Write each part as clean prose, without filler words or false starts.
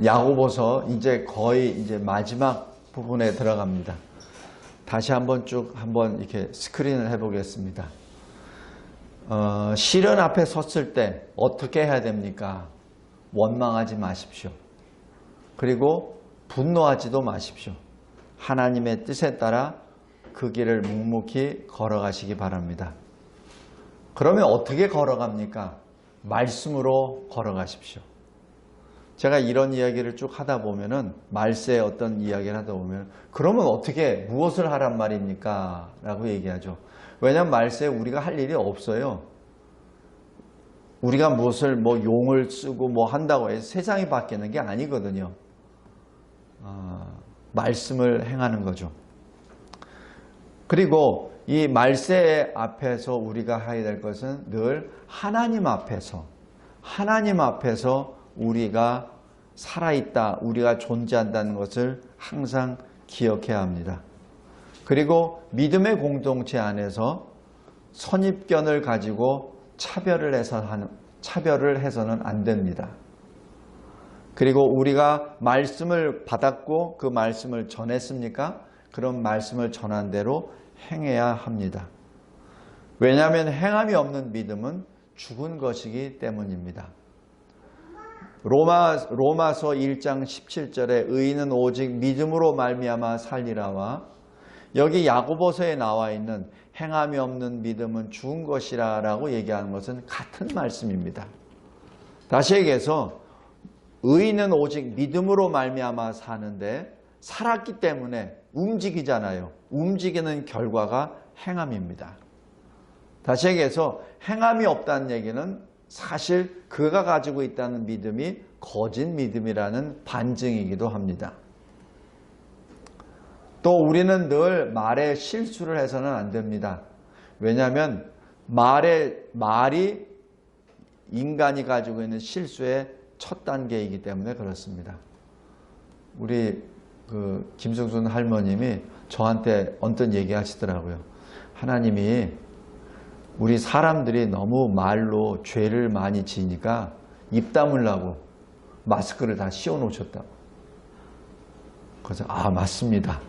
야고보서 이제 거의 이제 마지막 부분에 들어갑니다. 다시 한번 이렇게 스크린을 해보겠습니다. 시련 앞에 섰을 때 어떻게 해야 됩니까? 원망하지 마십시오. 그리고 분노하지도 마십시오. 하나님의 뜻에 따라 그 길을 묵묵히 걸어가시기 바랍니다. 그러면 어떻게 걸어갑니까? 말씀으로 걸어가십시오. 제가 이런 이야기를 쭉 하다 보면은 말세에 어떤 이야기를 하다 보면 그러면 어떻게 무엇을 하란 말입니까? 라고 얘기하죠. 왜냐하면 말세에 우리가 할 일이 없어요. 우리가 무엇을 용을 쓰고 한다고 해서 세상이 바뀌는 게 아니거든요. 말씀을 행하는 거죠. 그리고 이 말세 앞에서 우리가 해야 될 것은 늘 하나님 앞에서 우리가 살아있다, 우리가 존재한다는 것을 항상 기억해야 합니다. 그리고 믿음의 공동체 안에서 선입견을 가지고 차별을 해서는 안 됩니다. 그리고 우리가 말씀을 받았고 그 말씀을 전했습니까? 그런 말씀을 전한 대로 행해야 합니다. 왜냐하면 행함이 없는 믿음은 죽은 것이기 때문입니다. 로마서 1장 17절에 의인은 오직 믿음으로 말미암아 살리라와 여기 야고보서에 나와 있는 행함이 없는 믿음은 죽은 것이라 라고 얘기하는 것은 같은 말씀입니다. 다시 얘기해서 의인은 오직 믿음으로 말미암아 사는데 살았기 때문에 움직이잖아요. 움직이는 결과가 행함입니다. 다시 얘기해서 행함이 없다는 얘기는 사실 그가 가지고 있다는 믿음이 거짓 믿음이라는 반증이기도 합니다. 또 우리는 늘 말에 실수를 해서는 안 됩니다. 왜냐하면 말이 인간이 가지고 있는 실수의 첫 단계이기 때문에 그렇습니다. 우리 김승순 할머님이 저한테 언뜻 얘기하시더라고요. 하나님이 우리 사람들이 너무 말로 죄를 많이 지으니까 입 다물라고 마스크를 다 씌워 놓으셨다고. 그래서 맞습니다.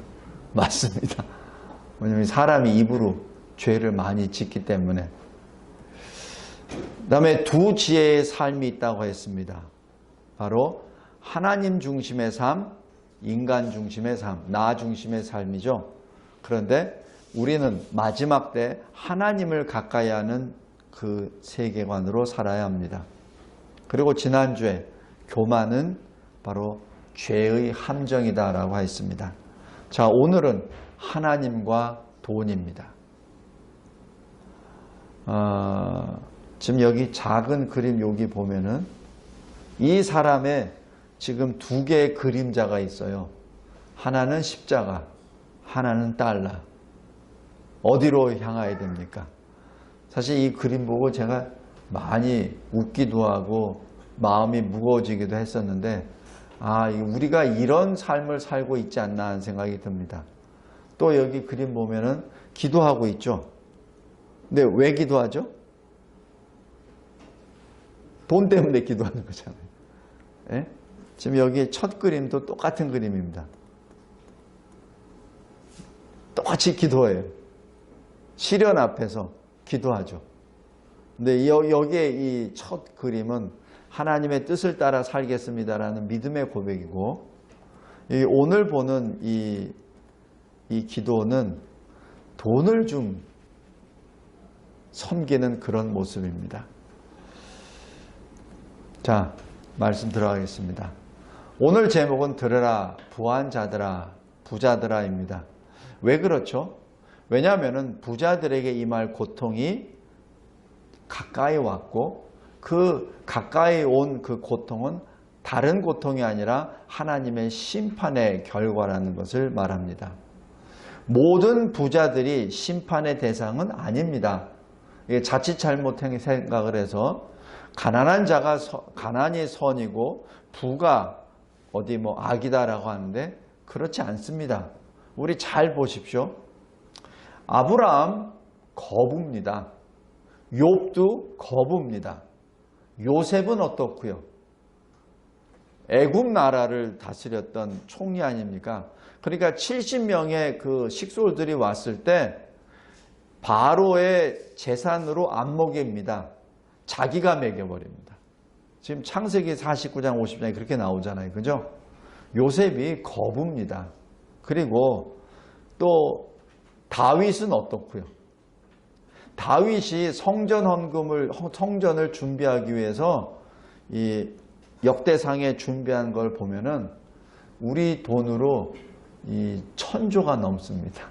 왜냐하면 사람이 입으로 죄를 많이 짓기 때문에. 그 다음에 두 지혜의 삶이 있다고 했습니다. 바로 하나님 중심의 삶, 인간 중심의 삶, 나 중심의 삶이죠. 그런데 우리는 마지막 때 하나님을 가까이 하는 그 세계관으로 살아야 합니다. 그리고 지난주에 교만은 바로 죄의 함정이다라고 했습니다. 자, 오늘은 하나님과 돈입니다. 지금 여기 작은 그림 여기 보면은 이 사람의 지금 두 개의 그림자가 있어요. 하나는 십자가, 하나는 달러. 어디로 향해야 됩니까? 사실 이 그림 보고 제가 많이 웃기도 하고 마음이 무거워지기도 했었는데 우리가 이런 삶을 살고 있지 않나 하는 생각이 듭니다. 또 여기 그림 보면은 기도하고 있죠. 근데 왜 기도하죠? 돈 때문에 기도하는 거잖아요. 예? 지금 여기 첫 그림도 똑같은 그림입니다. 똑같이 기도해요. 시련 앞에서 기도하죠. 근데 여기에 이 첫 그림은 하나님의 뜻을 따라 살겠습니다라는 믿음의 고백이고, 오늘 보는 이 기도는 돈을 좀 섬기는 그런 모습입니다. 자, 말씀 들어가겠습니다. 오늘 제목은 들으라 부한 자들아 부자들아입니다. 왜 그렇죠? 왜냐하면 부자들에게 임할 고통이 가까이 왔고 그 가까이 온 그 고통은 다른 고통이 아니라 하나님의 심판의 결과라는 것을 말합니다. 모든 부자들이 심판의 대상은 아닙니다. 자칫 잘못 생각을 해서 가난한 자가 가난이 선이고 부가 악이다라고 하는데 그렇지 않습니다. 우리 잘 보십시오. 아브라함 거부입니다. 욥도 거부입니다. 요셉은 어떻고요? 애굽 나라를 다스렸던 총리 아닙니까? 그러니까 70명의 그 식솔들이 왔을 때 바로의 재산으로 안 먹입니다. 자기가 먹여버립니다. 지금 창세기 49장 50장에 그렇게 나오잖아요. 그죠? 요셉이 거부입니다. 그리고 또 다윗은 어떻고요? 다윗이 성전을 준비하기 위해서 이 역대상에 준비한 걸 보면은 우리 돈으로 이 1000조가 넘습니다.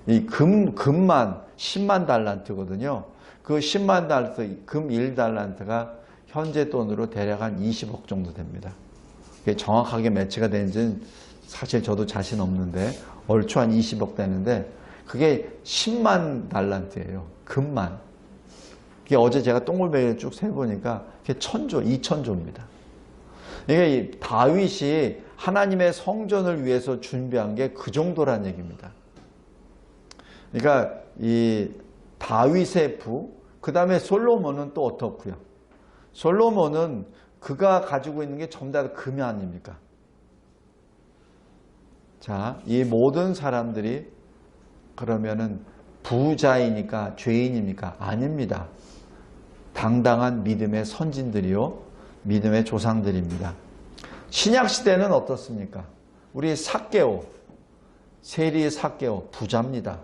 이 금만 10만 달란트거든요. 그 10만 달란트, 금 1달란트가 현재 돈으로 대략 한 20억 정도 됩니다. 그게 정확하게 매치가 되는지는 사실 저도 자신 없는데 얼추 한 20억 되는데 그게 10만 달란트예요. 금만. 그게 어제 제가 동글뱅이를 쭉 세보니까 그게 1000조, 2000조입니다. 이게 다윗이 하나님의 성전을 위해서 준비한 게 그 정도란 얘기입니다. 그러니까 이 다윗의 부, 그 다음에 솔로몬은 또 어떻고요? 솔로몬은 그가 가지고 있는 게 전부 다 금이 아닙니까? 자, 이 모든 사람들이 그러면은 부자이니까 죄인입니까? 아닙니다. 당당한 믿음의 선진들이요, 믿음의 조상들입니다. 신약 시대는 어떻습니까? 우리 삭개오, 세리 삭개오 부자입니다.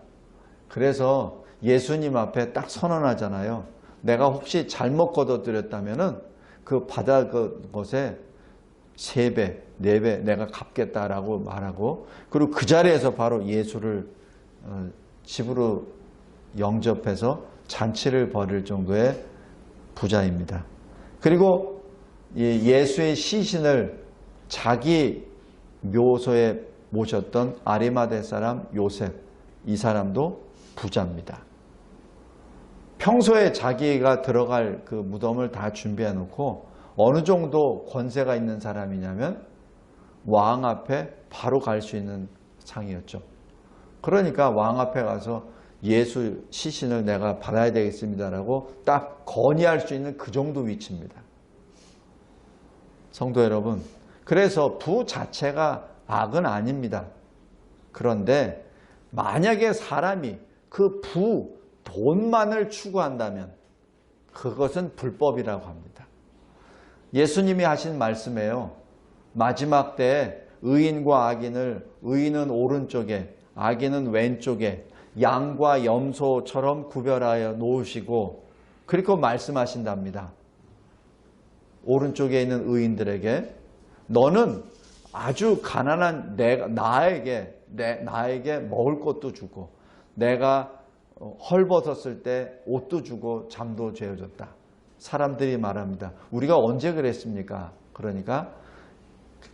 그래서 예수님 앞에 딱 선언하잖아요. 내가 혹시 잘못 거둬들였다면은 그 받아 것에 3배, 4배 내가 갚겠다라고 말하고, 그리고 그 자리에서 바로 예수를 집으로 영접해서 잔치를 벌일 정도의 부자입니다. 그리고 예수의 시신을 자기 묘소에 모셨던 아리마대 사람 요셉, 이 사람도 부자입니다. 평소에 자기가 들어갈 그 무덤을 다 준비해 놓고 어느 정도 권세가 있는 사람이냐면 왕 앞에 바로 갈 수 있는 상이었죠. 그러니까 왕 앞에 가서 예수 시신을 내가 받아야 되겠습니다라고 딱 건의할 수 있는 그 정도 위치입니다. 성도 여러분, 그래서 부 자체가 악은 아닙니다. 그런데 만약에 사람이 그 돈만을 추구한다면 그것은 불법이라고 합니다. 예수님이 하신 말씀에요. 마지막 때에 의인과 악인을, 의인은 오른쪽에 악인은 왼쪽에 양과 염소처럼 구별하여 놓으시고, 그리고 말씀하신답니다. 오른쪽에 있는 의인들에게 너는 아주 가난한 나에게 먹을 것도 주고 내가 헐벗었을 때 옷도 주고 잠도 재워줬다. 사람들이 말합니다. 우리가 언제 그랬습니까? 그러니까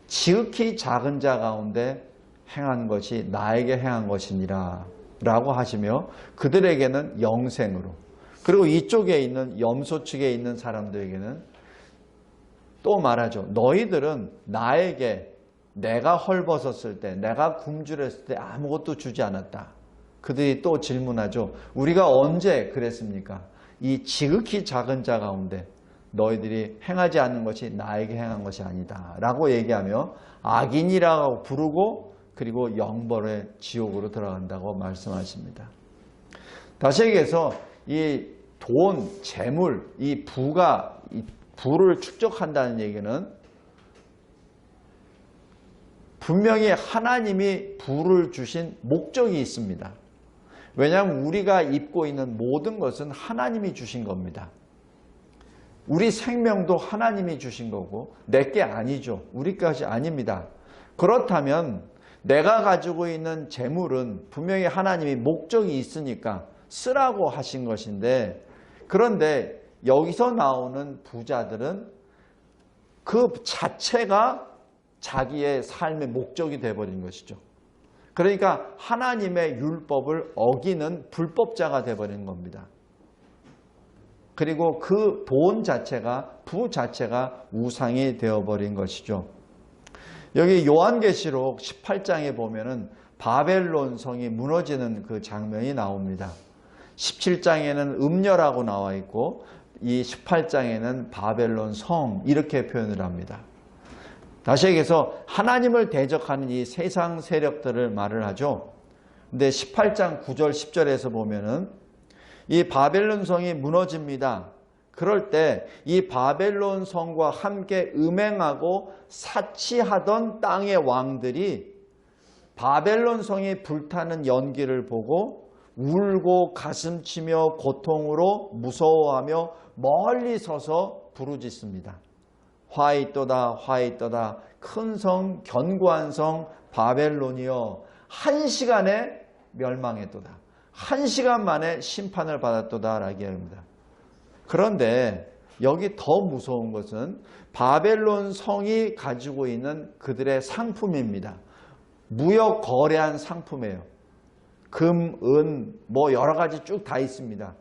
지극히 작은 자 가운데 행한 것이 나에게 행한 것이니라 라고 하시며, 그들에게는 영생으로, 그리고 이쪽에 있는 염소 측에 있는 사람들에게는 또 말하죠. 너희들은 나에게 내가 헐벗었을 때, 내가 굶주렸을 때 아무것도 주지 않았다. 그들이 또 질문하죠. 우리가 언제 그랬습니까? 이 지극히 작은 자 가운데 너희들이 행하지 않는 것이 나에게 행한 것이 아니다 라고 얘기하며 악인이라고 부르고, 그리고 영벌의 지옥으로 들어간다고 말씀하십니다. 다시 얘기해서 이 돈, 재물, 이 부를 축적한다는 얘기는 분명히 하나님이 부를 주신 목적이 있습니다. 왜냐하면 우리가 입고 있는 모든 것은 하나님이 주신 겁니다. 우리 생명도 하나님이 주신 거고 내게 아니죠. 우리 것이 아닙니다. 그렇다면 내가 가지고 있는 재물은 분명히 하나님이 목적이 있으니까 쓰라고 하신 것인데, 그런데 여기서 나오는 부자들은 그 자체가 자기의 삶의 목적이 되어버린 것이죠. 그러니까 하나님의 율법을 어기는 불법자가 되어버린 겁니다. 그리고 그 돈 자체가, 부 자체가 우상이 되어버린 것이죠. 여기 요한계시록 18장에 보면은 바벨론 성이 무너지는 그 장면이 나옵니다. 17장에는 음녀라고 나와 있고 이 18장에는 바벨론 성 이렇게 표현을 합니다. 다시 얘기해서 하나님을 대적하는 이 세상 세력들을 말을 하죠. 근데 18장 9절 10절에서 보면은 이 바벨론 성이 무너집니다. 그럴 때 이 바벨론 성과 함께 음행하고 사치하던 땅의 왕들이 바벨론 성이 불타는 연기를 보고 울고 가슴치며 고통으로 무서워하며 멀리 서서 부르짖습니다. 화이또다 화이또다 큰 성 견고한 성 바벨론이여 한 시간에 멸망했도다. 한 시간 만에 심판을 받았도다 라고 합니다. 그런데 여기 더 무서운 것은 바벨론 성이 가지고 있는 그들의 상품입니다. 무역 거래한 상품이에요. 금, 은, 뭐 여러 가지 쭉 다 있습니다.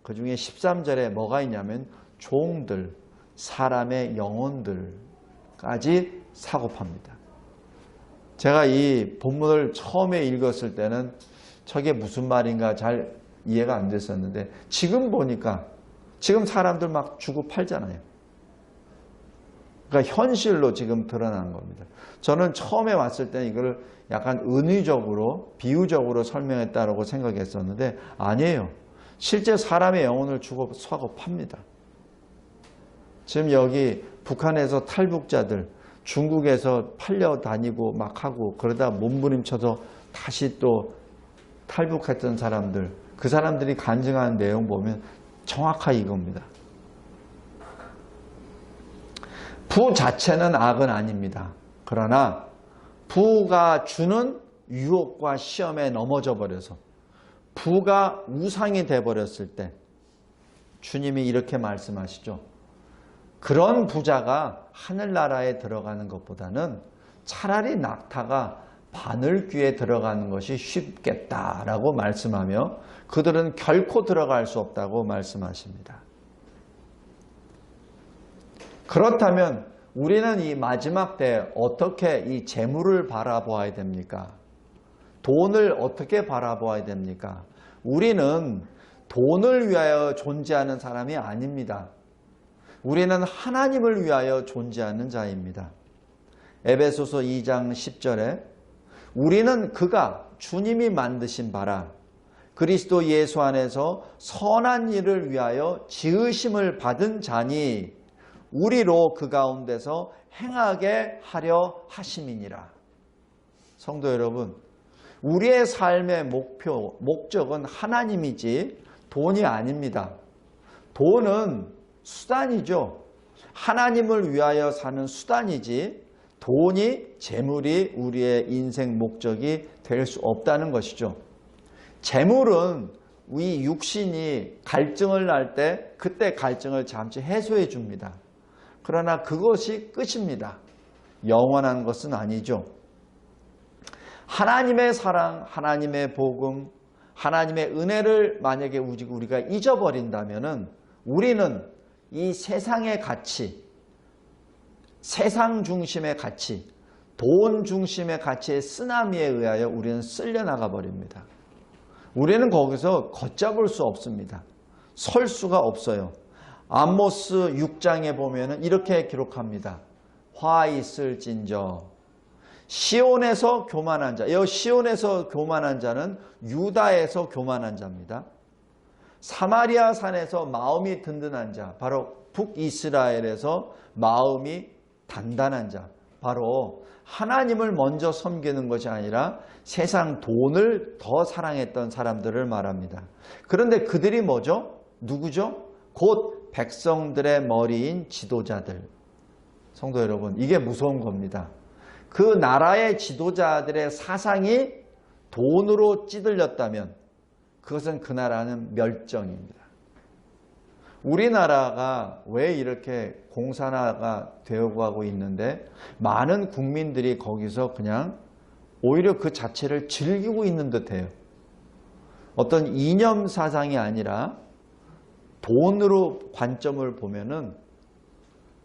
그 중에 13절에 뭐가 있냐면 종들, 사람의 영혼들까지 사고 팝니다. 제가 이 본문을 처음에 읽었을 때는 저게 무슨 말인가 잘 이해가 안 됐었는데 지금 보니까 지금 사람들 막 주고 팔잖아요. 그러니까 현실로 지금 드러난 겁니다. 저는 처음에 왔을 때는 이걸 약간 은유적으로 비유적으로 설명했다고 생각했었는데 아니에요. 실제 사람의 영혼을 주고 사고 팝니다. 지금 여기 북한에서 탈북자들 중국에서 팔려 다니고 막 하고 그러다 몸부림쳐서 다시 또 탈북했던 사람들 그 사람들이 간증하는 내용 보면 정확하게 이겁니다. 부 자체는 악은 아닙니다. 그러나 부가 주는 유혹과 시험에 넘어져 버려서 부가 우상이 돼버렸을 때 주님이 이렇게 말씀하시죠. 그런 부자가 하늘나라에 들어가는 것보다는 차라리 낙타가 바늘귀에 들어가는 것이 쉽겠다라고 말씀하며 그들은 결코 들어갈 수 없다고 말씀하십니다. 그렇다면 우리는 이 마지막 때 어떻게 이 재물을 바라보아야 됩니까? 돈을 어떻게 바라보아야 됩니까? 우리는 돈을 위하여 존재하는 사람이 아닙니다. 우리는 하나님을 위하여 존재하는 자입니다. 에베소서 2장 10절에 우리는 그가 주님이 만드신 바라 그리스도 예수 안에서 선한 일을 위하여 지으심을 받은 자니 우리로 그 가운데서 행하게 하려 하심이니라. 성도 여러분, 우리의 삶의 목적은 하나님이지 돈이 아닙니다. 돈은 수단이죠. 하나님을 위하여 사는 수단이지 돈이 재물이 우리의 인생 목적이 될 수 없다는 것이죠. 재물은 우리 육신이 갈증을 날 때 그때 갈증을 잠시 해소해 줍니다. 그러나 그것이 끝입니다. 영원한 것은 아니죠. 하나님의 사랑, 하나님의 복음, 하나님의 은혜를 만약에 우리가 잊어버린다면 우리는 이 세상의 가치, 세상 중심의 가치, 돈 중심의 가치의 쓰나미에 의하여 우리는 쓸려나가 버립니다. 우리는 거기서 걷잡을 수 없습니다. 설 수가 없어요. 아모스 6장에 보면 이렇게 기록합니다. 화 있을진저 시온에서 교만한 자. 여기 시온에서 교만한 자는 유다에서 교만한 자입니다. 사마리아 산에서 마음이 든든한 자. 바로 북이스라엘에서 마음이 단단한 자. 바로 하나님을 먼저 섬기는 것이 아니라 세상 돈을 더 사랑했던 사람들을 말합니다. 그런데 그들이 뭐죠? 누구죠? 곧 백성들의 머리인 지도자들. 성도 여러분, 이게 무서운 겁니다. 그 나라의 지도자들의 사상이 돈으로 찌들렸다면 그것은 그 나라는 멸정입니다. 우리나라가 왜 이렇게 공산화가 되어가고 있는데 많은 국민들이 거기서 그냥 오히려 그 자체를 즐기고 있는 듯해요. 어떤 이념 사상이 아니라 돈으로 관점을 보면은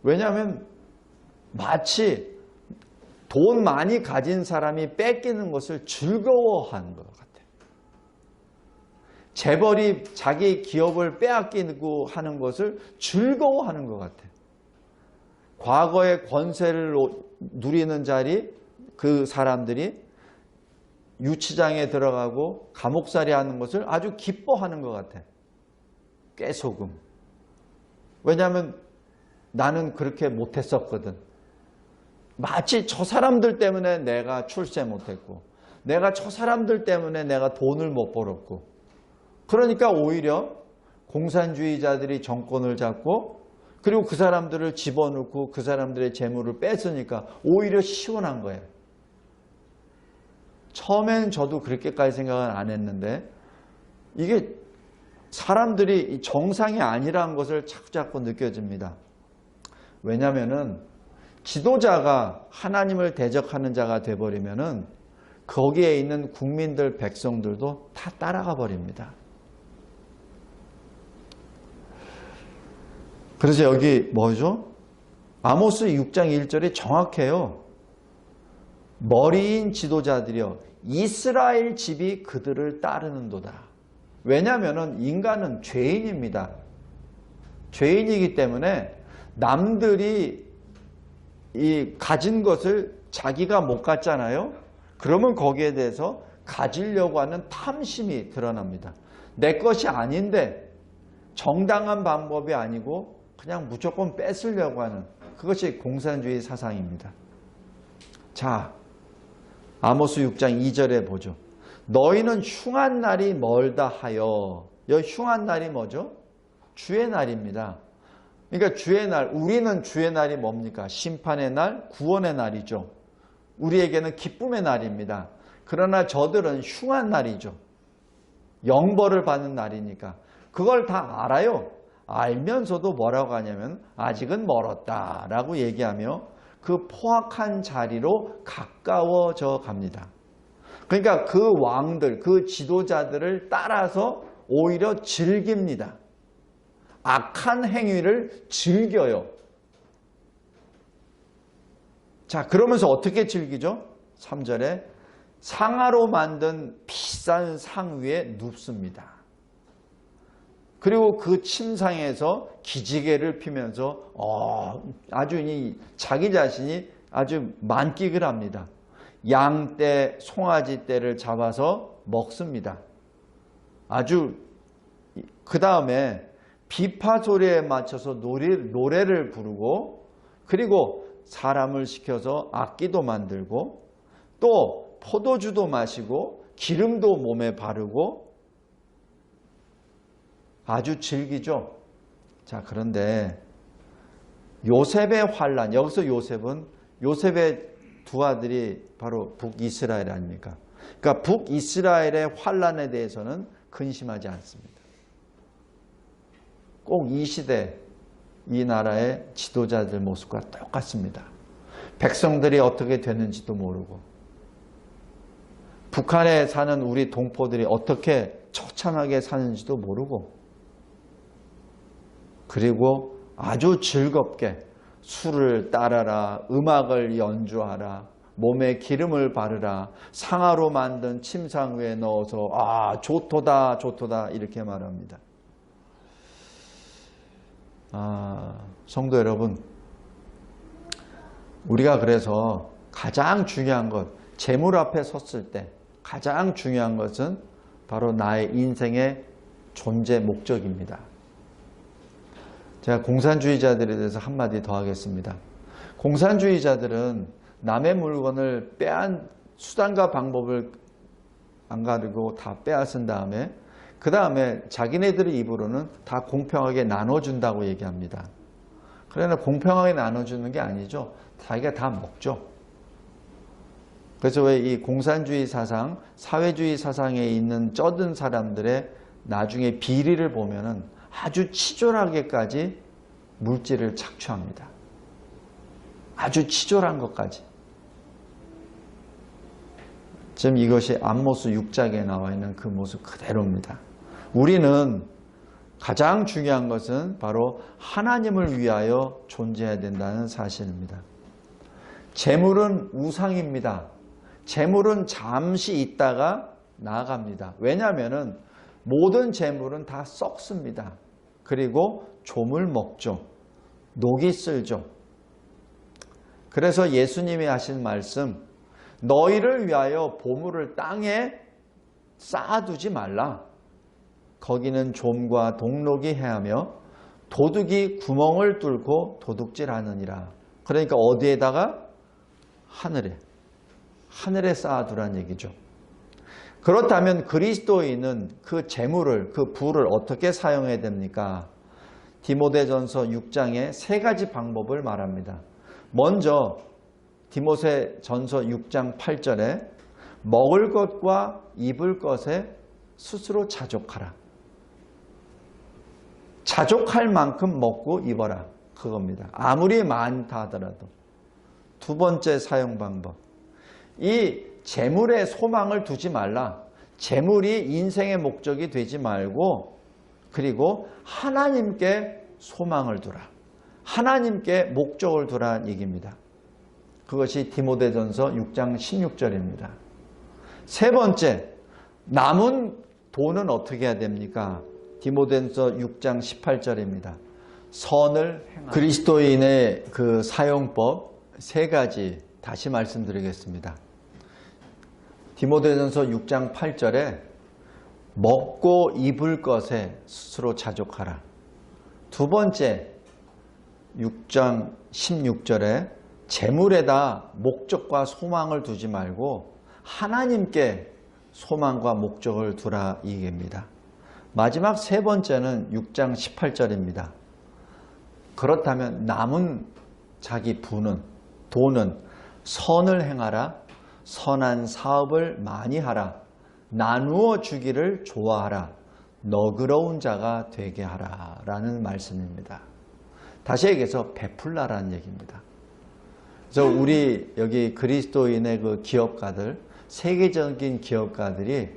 왜냐하면 마치 돈 많이 가진 사람이 뺏기는 것을 즐거워하는 것 같아요. 재벌이 자기 기업을 빼앗기고 하는 것을 즐거워하는 것 같아요. 과거의 권세를 누리는 자리 그 사람들이 유치장에 들어가고 감옥살이 하는 것을 아주 기뻐하는 것 같아. 꾀소금. 왜냐하면 나는 그렇게 못했었거든. 마치 저 사람들 때문에 내가 출세 못했고 내가 저 사람들 때문에 내가 돈을 못 벌었고 그러니까 오히려 공산주의자들이 정권을 잡고 그리고 그 사람들을 집어넣고 그 사람들의 재물을 뺏으니까 오히려 시원한 거예요. 처음엔 저도 그렇게까지 생각은 안 했는데 이게 사람들이 정상이 아니라는 것을 자꾸자꾸 느껴집니다. 왜냐하면 지도자가 하나님을 대적하는 자가 돼버리면은 거기에 있는 국민들, 백성들도 다 따라가 버립니다. 그래서 여기 뭐죠? 아모스 6장 1절이 정확해요. 머리인 지도자들이여 이스라엘 집이 그들을 따르는도다. 왜냐하면 인간은 죄인입니다. 죄인이기 때문에 남들이 이 가진 것을 자기가 못 갖잖아요. 그러면 거기에 대해서 가지려고 하는 탐심이 드러납니다. 내 것이 아닌데 정당한 방법이 아니고 그냥 무조건 뺏으려고 하는 그것이 공산주의 사상입니다. 자, 아모스 6장 2절에 보죠. 너희는 흉한 날이 멀다 하여. 여기 흉한 날이 뭐죠? 주의 날입니다. 그러니까 주의 날, 우리는 주의 날이 뭡니까? 심판의 날, 구원의 날이죠. 우리에게는 기쁨의 날입니다. 그러나 저들은 흉한 날이죠. 영벌을 받는 날이니까. 그걸 다 알아요. 알면서도 뭐라고 하냐면 아직은 멀었다라고 얘기하며 그 포악한 자리로 가까워져 갑니다. 그러니까 그 왕들, 그 지도자들을 따라서 오히려 즐깁니다. 악한 행위를 즐겨요. 자, 그러면서 어떻게 즐기죠? 3절에 상아로 만든 비싼 상 위에 눕습니다. 그리고 그 침상에서 기지개를 피면서 아주 자기 자신이 아주 만끽을 합니다. 양떼, 송아지 떼를 잡아서 먹습니다. 아주 그 다음에 비파 소리에 맞춰서 노래를 부르고 그리고 사람을 시켜서 악기도 만들고 또 포도주도 마시고 기름도 몸에 바르고 아주 즐기죠. 자, 그런데 요셉의 환란, 여기서 요셉의 두 아들이 바로 북이스라엘 아닙니까? 그러니까 북이스라엘의 환란에 대해서는 근심하지 않습니다. 꼭 이 시대, 이 나라의 지도자들 모습과 똑같습니다. 백성들이 어떻게 되는지도 모르고 북한에 사는 우리 동포들이 어떻게 처참하게 사는지도 모르고 그리고 아주 즐겁게 술을 따라라, 음악을 연주하라, 몸에 기름을 바르라, 상아로 만든 침상 위에 넣어서 좋도다 좋도다 이렇게 말합니다. 성도 여러분, 우리가 그래서 가장 중요한 것, 재물 앞에 섰을 때 가장 중요한 것은 바로 나의 인생의 존재 목적입니다. 제가 공산주의자들에 대해서 한마디 더 하겠습니다. 공산주의자들은 남의 물건을 수단과 방법을 안 가리고 다 빼앗은 다음에 그 다음에 자기네들의 입으로는 다 공평하게 나눠준다고 얘기합니다. 그러나 공평하게 나눠주는 게 아니죠. 자기가 다 먹죠. 그래서 왜 이 공산주의 사상, 사회주의 사상에 있는 쩌든 사람들의 나중에 비리를 보면은 아주 치졸하게까지 물질을 착취합니다. 아주 치졸한 것까지. 지금 이것이 아모스 6장에 나와 있는 그 모습 그대로입니다. 우리는 가장 중요한 것은 바로 하나님을 위하여 존재해야 된다는 사실입니다. 재물은 우상입니다. 재물은 잠시 있다가 나아갑니다. 왜냐하면 모든 재물은 다 썩습니다. 그리고 조물 먹죠. 녹이 쓸죠. 그래서 예수님이 하신 말씀, 너희를 위하여 보물을 땅에 쌓아두지 말라. 거기는 좀과 동록이 해하며 도둑이 구멍을 뚫고 도둑질하느니라. 그러니까 어디에다가? 하늘에 쌓아두란 얘기죠. 그렇다면 그리스도인은 그 재물을, 그 부를 어떻게 사용해야 됩니까? 디모데전서 6장에 세 가지 방법을 말합니다. 먼저 디모데전서 6장 8절에 먹을 것과 입을 것에 스스로 자족하라. 자족할 만큼 먹고 입어라. 그겁니다. 아무리 많다 하더라도. 두 번째 사용 방법. 이 재물에 소망을 두지 말라. 재물이 인생의 목적이 되지 말고, 그리고 하나님께 소망을 두라. 하나님께 목적을 두라는 얘기입니다. 그것이 디모데전서 6장 16절입니다. 세 번째, 남은 돈은 어떻게 해야 됩니까? 디모데전서 6장 18절입니다. 선을 행하라. 그리스도인의 그 사용법 세 가지 다시 말씀드리겠습니다. 디모데전서 6장 8절에 먹고 입을 것에 스스로 자족하라. 두 번째 6장 16절에 재물에다 목적과 소망을 두지 말고 하나님께 소망과 목적을 두라 이 얘기입니다. 마지막 세 번째는 6장 18절입니다. 그렇다면 남은 자기 부는, 돈은 선을 행하라. 선한 사업을 많이 하라. 나누어 주기를 좋아하라. 너그러운 자가 되게 하라. 라는 말씀입니다. 다시 얘기해서 베풀라라는 얘기입니다. 그래서 우리 여기 그리스도인의 그 기업가들, 세계적인 기업가들이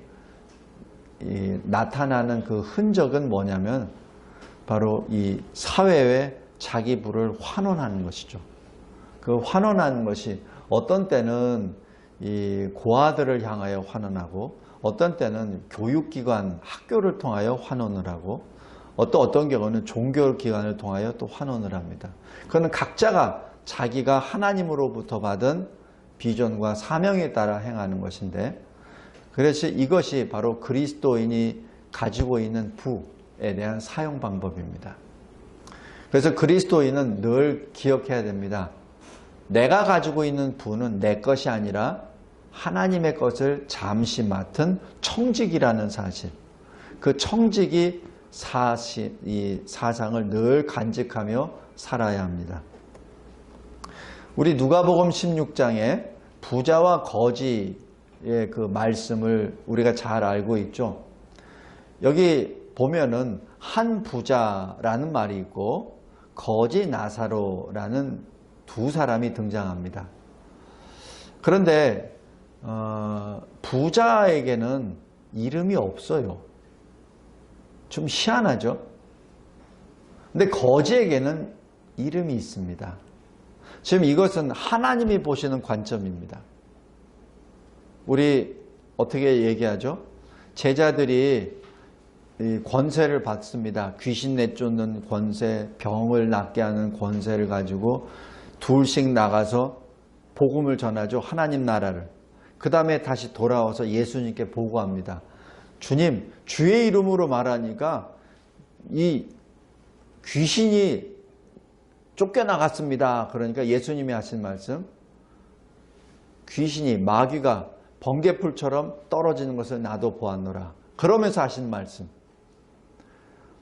나타나는 그 흔적은 뭐냐면 바로 이 사회에 자기 부를 환원하는 것이죠. 그 환원하는 것이 어떤 때는 이 고아들을 향하여 환원하고, 어떤 때는 교육기관, 학교를 통하여 환원을 하고, 어떤 경우는 종교기관을 통하여 또 환원을 합니다. 그거는 각자가 자기가 하나님으로부터 받은 비전과 사명에 따라 행하는 것인데, 그래서 이것이 바로 그리스도인이 가지고 있는 부에 대한 사용 방법입니다. 그래서 그리스도인은 늘 기억해야 됩니다. 내가 가지고 있는 부는 내 것이 아니라 하나님의 것을 잠시 맡은 청직이라는 사실, 그 청직이 이 사상을 늘 간직하며 살아야 합니다. 우리 누가복음 16장에 부자와 거지의 그 말씀을 우리가 잘 알고 있죠. 여기 보면은 한 부자라는 말이 있고 거지 나사로라는 두 사람이 등장합니다. 그런데 부자에게는 이름이 없어요. 좀 희한하죠? 근데 거지에게는 이름이 있습니다. 지금 이것은 하나님이 보시는 관점입니다. 우리 어떻게 얘기하죠? 제자들이 권세를 받습니다. 귀신 내쫓는 권세, 병을 낫게 하는 권세를 가지고 둘씩 나가서 복음을 전하죠. 하나님 나라를. 그 다음에 다시 돌아와서 예수님께 보고합니다. 주님, 주의 이름으로 말하니까 이 귀신이 쫓겨나갔습니다. 그러니까 예수님이 하신 말씀, 귀신이, 마귀가 번개풀처럼 떨어지는 것을 나도 보았노라. 그러면서 하신 말씀,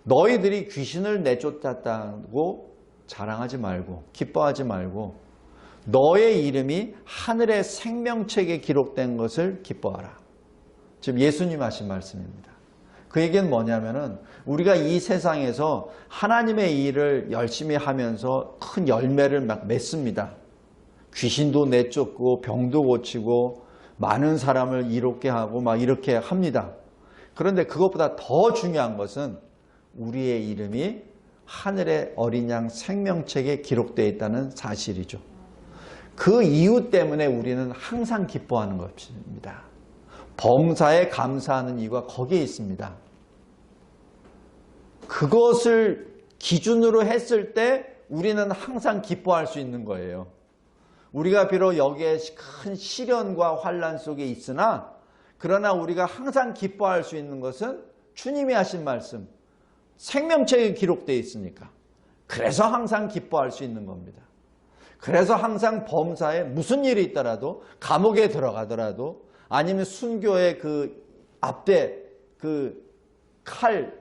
너희들이 귀신을 내쫓았다고 자랑하지 말고 기뻐하지 말고 너의 이름이 하늘의 생명책에 기록된 것을 기뻐하라. 지금 예수님 하신 말씀입니다. 그 얘기는 뭐냐면은 우리가 이 세상에서 하나님의 일을 열심히 하면서 큰 열매를 막 맺습니다. 귀신도 내쫓고 병도 고치고 많은 사람을 이롭게 하고 막 이렇게 합니다. 그런데 그것보다 더 중요한 것은 우리의 이름이 하늘의 어린 양 생명책에 기록되어 있다는 사실이죠. 그 이유 때문에 우리는 항상 기뻐하는 것입니다. 범사에 감사하는 이유가 거기에 있습니다. 그것을 기준으로 했을 때 우리는 항상 기뻐할 수 있는 거예요. 우리가 비록 여기에 큰 시련과 환난 속에 있으나 그러나 우리가 항상 기뻐할 수 있는 것은 주님이 하신 말씀, 생명책에 기록되어 있으니까. 그래서 항상 기뻐할 수 있는 겁니다. 그래서 항상 범사에 무슨 일이 있더라도, 감옥에 들어가더라도, 아니면 순교의 그 앞대 그 칼,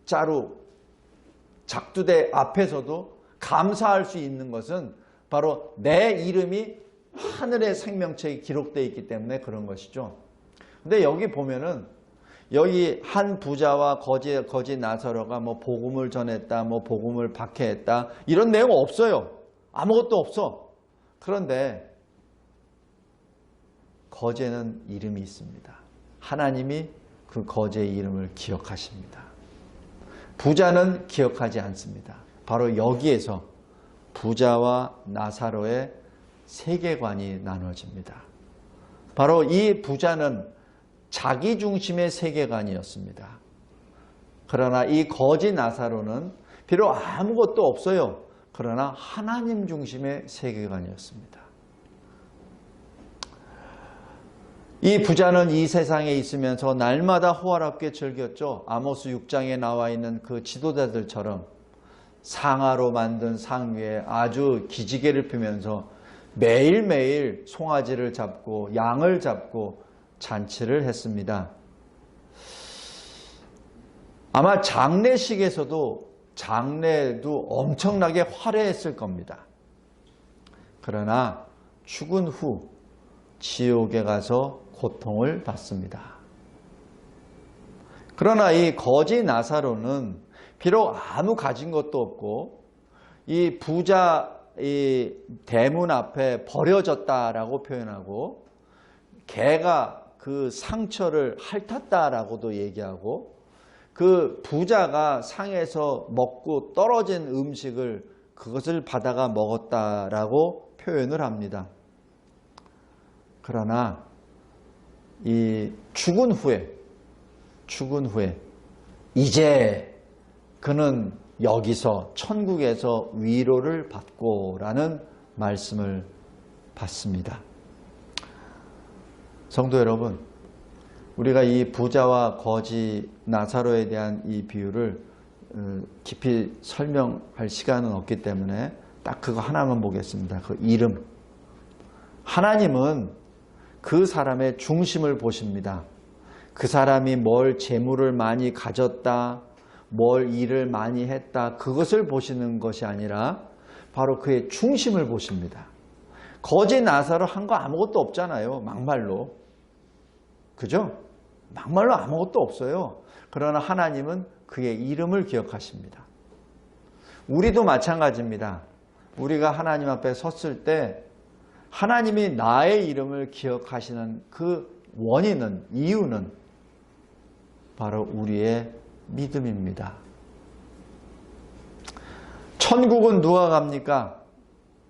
자루, 작두대 앞에서도 감사할 수 있는 것은 바로 내 이름이 하늘의 생명책에 기록되어 있기 때문에 그런 것이죠. 근데 여기 보면은 여기 한 부자와 거지 나사로가 뭐 복음을 전했다, 뭐 복음을 박해했다 이런 내용 없어요. 아무것도 없어. 그런데 거제는 이름이 있습니다. 하나님이 그 거제의 이름을 기억하십니다. 부자는 기억하지 않습니다. 바로 여기에서 부자와 나사로의 세계관이 나눠집니다. 바로 이 부자는 자기 중심의 세계관이었습니다. 그러나 이 거지 나사로는 비록 아무것도 없어요. 그러나 하나님 중심의 세계관이었습니다. 이 부자는 이 세상에 있으면서 날마다 호화롭게 즐겼죠. 아모스 6장에 나와 있는 그 지도자들처럼 상아로 만든 상 위에 아주 기지개를 펴면서 매일매일 송아지를 잡고 양을 잡고 잔치를 했습니다. 아마 장례식에서도 장례도 엄청나게 화려했을 겁니다. 그러나 죽은 후 지옥에 가서 고통을 받습니다. 그러나 이 거지 나사로는 비록 아무 가진 것도 없고 이 부자 이 대문 앞에 버려졌다라고 표현하고 개가 그 상처를 핥았다라고도 얘기하고 그 부자가 상에서 먹고 떨어진 음식을 그것을 받아가 먹었다라고 표현을 합니다. 그러나 이 죽은 후에 이제 그는 여기서 천국에서 위로를 받고라는 말씀을 받습니다. 성도 여러분, 우리가 이 부자와 거지 나사로에 대한 이 비유를 깊이 설명할 시간은 없기 때문에 딱 그거 하나만 보겠습니다. 그 이름. 하나님은 그 사람의 중심을 보십니다. 그 사람이 뭘 재물을 많이 가졌다, 뭘 일을 많이 했다, 그것을 보시는 것이 아니라 바로 그의 중심을 보십니다. 거지 나사로 한 거 아무것도 없잖아요. 막말로. 그죠? 막말로 아무것도 없어요. 그러나 하나님은 그의 이름을 기억하십니다. 우리도 마찬가지입니다. 우리가 하나님 앞에 섰을 때 하나님이 나의 이름을 기억하시는 그 원인은, 이유는 바로 우리의 믿음입니다. 천국은 누가 갑니까?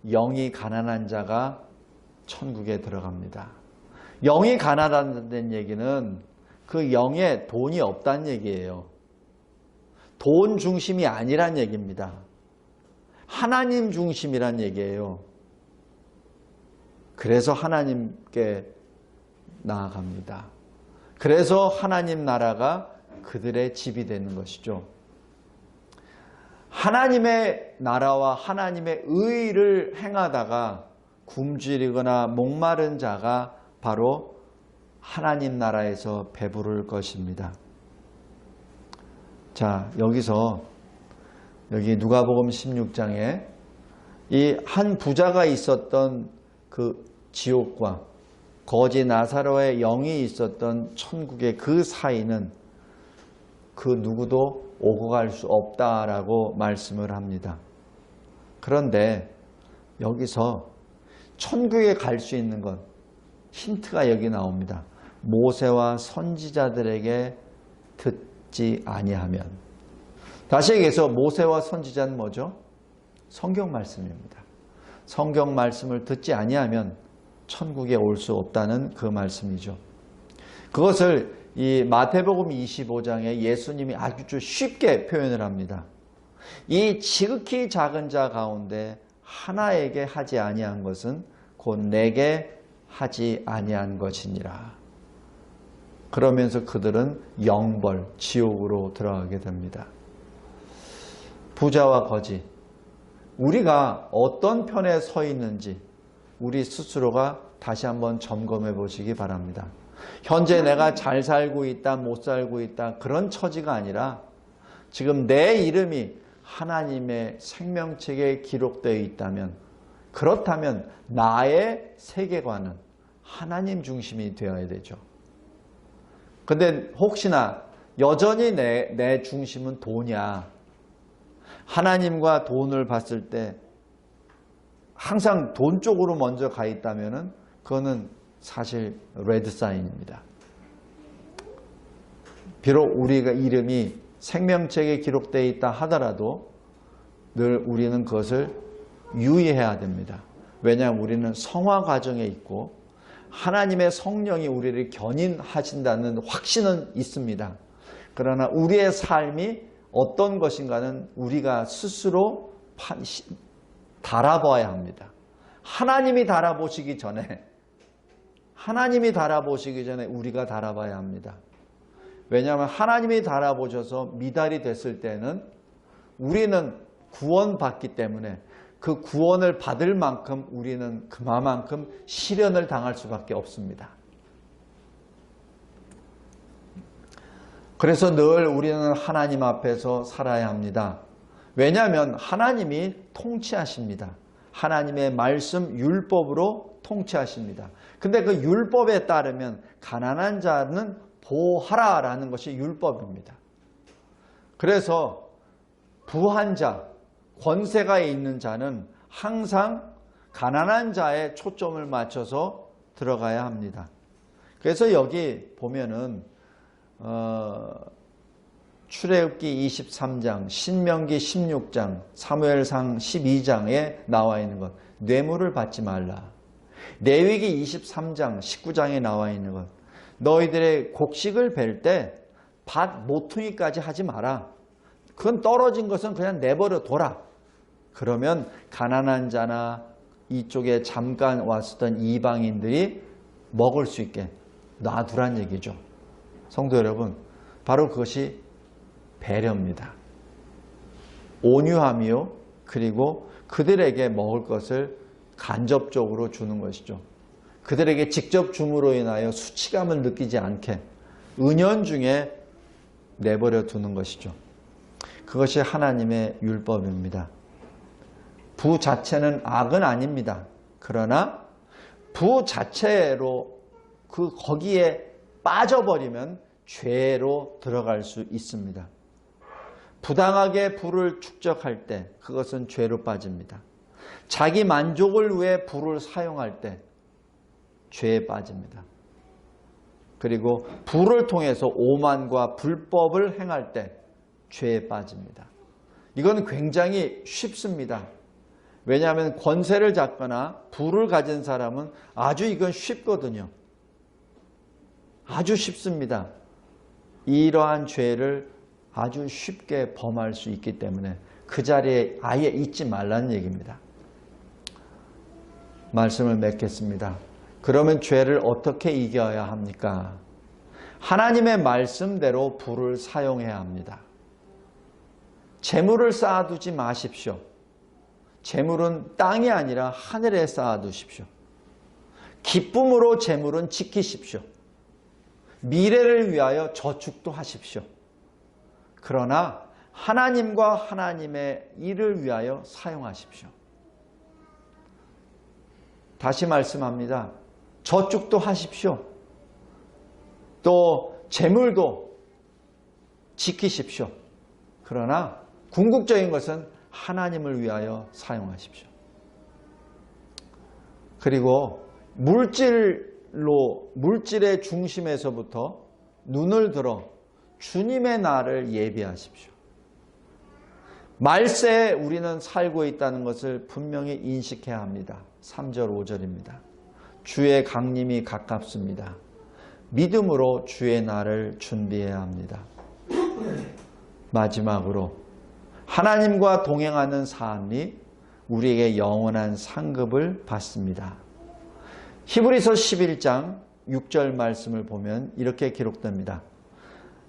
영이 가난한 자가 천국에 들어갑니다. 영이 가난하다는 얘기는 그 영에 돈이 없다는 얘기예요. 돈 중심이 아니란 얘기입니다. 하나님 중심이란 얘기예요. 그래서 하나님께 나아갑니다. 그래서 하나님 나라가 그들의 집이 되는 것이죠. 하나님의 나라와 하나님의 의를 행하다가 굶주리거나 목마른 자가 바로 하나님 나라에서 배부를 것입니다. 자, 여기서 여기 누가복음 16장에 이 한 부자가 있었던 그 지옥과 거지 나사로의 영이 있었던 천국의 그 사이는 그 누구도 오고 갈 수 없다라고 말씀을 합니다. 그런데 여기서 천국에 갈 수 있는 것, 힌트가 여기 나옵니다. 모세와 선지자들에게 듣지 아니하면. 다시 얘기해서 모세와 선지자는 뭐죠? 성경 말씀입니다. 성경 말씀을 듣지 아니하면 천국에 올 수 없다는 그 말씀이죠. 그것을 이 마태복음 25장에 예수님이 아주 쉽게 표현을 합니다. 이 지극히 작은 자 가운데 하나에게 하지 아니한 것은 곧 내게 하지 아니한 것이니라. 그러면서 그들은 영벌, 지옥으로 들어가게 됩니다. 부자와 거지, 우리가 어떤 편에 서 있는지 우리 스스로가 다시 한번 점검해 보시기 바랍니다. 현재 내가 잘 살고 있다, 못 살고 있다, 그런 처지가 아니라 지금 내 이름이 하나님의 생명책에 기록되어 있다면, 그렇다면 나의 세계관은 하나님 중심이 되어야 되죠. 근데 혹시나 여전히 내 중심은 돈이야. 하나님과 돈을 봤을 때 항상 돈 쪽으로 먼저 가 있다면 그거는 사실 레드 사인입니다. 비록 우리가 이름이 생명책에 기록되어 있다 하더라도 늘 우리는 그것을 유의해야 됩니다. 왜냐하면 우리는 성화 과정에 있고 하나님의 성령이 우리를 견인하신다는 확신은 있습니다. 그러나 우리의 삶이 어떤 것인가는 우리가 스스로 달아봐야 합니다. 하나님이 달아보시기 전에 우리가 달아봐야 합니다. 왜냐하면 하나님이 달아보셔서 미달이 됐을 때는 우리는 구원받기 때문에 그 구원을 받을 만큼 우리는 그만큼 시련을 당할 수밖에 없습니다. 그래서 늘 우리는 하나님 앞에서 살아야 합니다. 왜냐하면 하나님이 통치하십니다. 하나님의 말씀, 율법으로 통치하십니다. 근데 그 율법에 따르면 가난한 자는 보호하라 라는 것이 율법입니다. 그래서 부한 자, 권세가 있는 자는 항상 가난한 자에 초점을 맞춰서 들어가야 합니다. 그래서 여기 보면은 출애굽기 23장, 신명기 16장, 사무엘상 12장에 나와 있는 것, 뇌물을 받지 말라. 레위기 23장, 19장에 나와 있는 것, 너희들의 곡식을 벨 때 밭 모퉁이까지 하지 마라. 그건 떨어진 것은 그냥 내버려 둬라. 그러면 가난한 자나 이쪽에 잠깐 왔었던 이방인들이 먹을 수 있게 놔두란 얘기죠. 성도 여러분, 바로 그것이 배려입니다. 온유함이요, 그리고 그들에게 먹을 것을 간접적으로 주는 것이죠. 그들에게 직접 줌으로 인하여 수치감을 느끼지 않게 은연중에 내버려 두는 것이죠. 그것이 하나님의 율법입니다. 부 자체는 악은 아닙니다. 그러나 부 자체로 거기에 빠져버리면 죄로 들어갈 수 있습니다. 부당하게 부를 축적할 때 그것은 죄로 빠집니다. 자기 만족을 위해 부를 사용할 때 죄에 빠집니다. 그리고 부를 통해서 오만과 불법을 행할 때 죄에 빠집니다. 이건 굉장히 쉽습니다. 왜냐하면 권세를 잡거나 부를 가진 사람은 아주 이건 쉽거든요. 아주 쉽습니다. 이러한 죄를 아주 쉽게 범할 수 있기 때문에 그 자리에 아예 있지 말라는 얘기입니다. 말씀을 맺겠습니다. 그러면 죄를 어떻게 이겨야 합니까? 하나님의 말씀대로 부를 사용해야 합니다. 재물을 쌓아두지 마십시오. 재물은 땅이 아니라 하늘에 쌓아두십시오. 기쁨으로 재물은 지키십시오. 미래를 위하여 저축도 하십시오. 그러나 하나님과 하나님의 일을 위하여 사용하십시오. 다시 말씀합니다. 저축도 하십시오. 또 재물도 지키십시오. 그러나 궁극적인 것은 하나님을 위하여 사용하십시오. 그리고 물질의 중심에서부터 눈을 들어 주님의 날을 예비하십시오. 말세에 우리는 살고 있다는 것을 분명히 인식해야 합니다. 3절 5절입니다. 주의 강림이 가깝습니다. 믿음으로 주의 날을 준비해야 합니다. 마지막으로 하나님과 동행하는 삶이 우리에게 영원한 상급을 받습니다. 히브리서 11장 6절 말씀을 보면 이렇게 기록됩니다.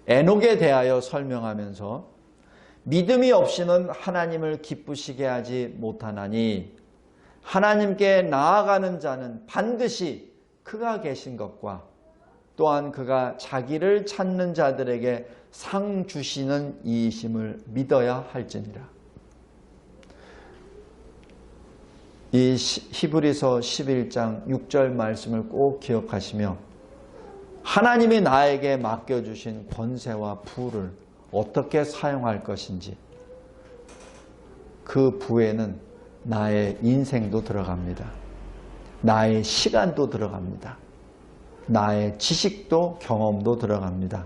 에녹에 대하여 설명하면서 믿음이 없이는 하나님을 기쁘시게 하지 못하나니 하나님께 나아가는 자는 반드시 그가 계신 것과 또한 그가 자기를 찾는 자들에게 상 주시는 이이심을 믿어야 할지니라. 이 히브리서 11장 6절 말씀을 꼭 기억하시며 하나님이 나에게 맡겨주신 권세와 부를 어떻게 사용할 것인지, 그 부에는 나의 인생도 들어갑니다. 나의 시간도 들어갑니다. 나의 지식도 경험도 들어갑니다.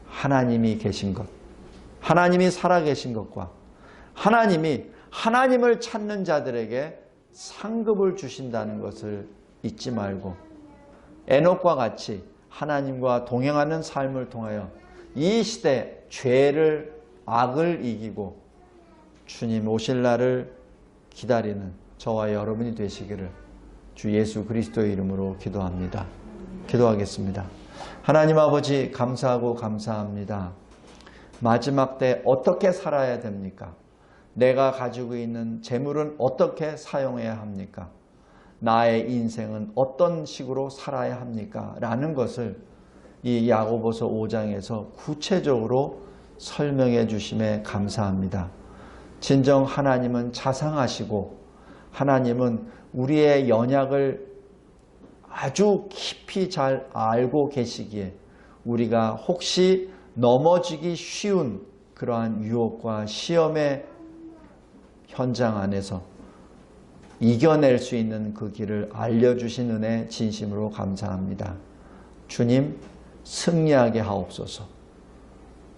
하나님이 계신 것, 하나님이 살아계신 것과 하나님이 하나님을 찾는 자들에게 상급을 주신다는 것을 잊지 말고 에녹과 같이 하나님과 동행하는 삶을 통하여 이 시대 죄를, 악을 이기고 주님 오실 날을 기다리는 저와 여러분이 되시기를 주 예수 그리스도의 이름으로 기도합니다. 기도하겠습니다. 하나님 아버지, 감사하고 감사합니다. 마지막 때 어떻게 살아야 됩니까? 내가 가지고 있는 재물은 어떻게 사용해야 합니까? 나의 인생은 어떤 식으로 살아야 합니까? 라는 것을 이 야고보서 5장에서 구체적으로 설명해 주심에 감사합니다. 진정 하나님은 자상하시고 하나님은 우리의 연약을 아주 깊이 잘 알고 계시기에 우리가 혹시 넘어지기 쉬운 그러한 유혹과 시험의 현장 안에서 이겨낼 수 있는 그 길을 알려주신 은혜 진심으로 감사합니다. 주님, 승리하게 하옵소서.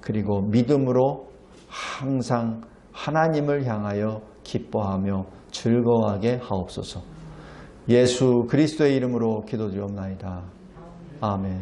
그리고 믿음으로 항상 하나님을 향하여 기뻐하며 즐거워하게 하옵소서. 예수 그리스도의 이름으로 기도드리옵나이다. 아멘.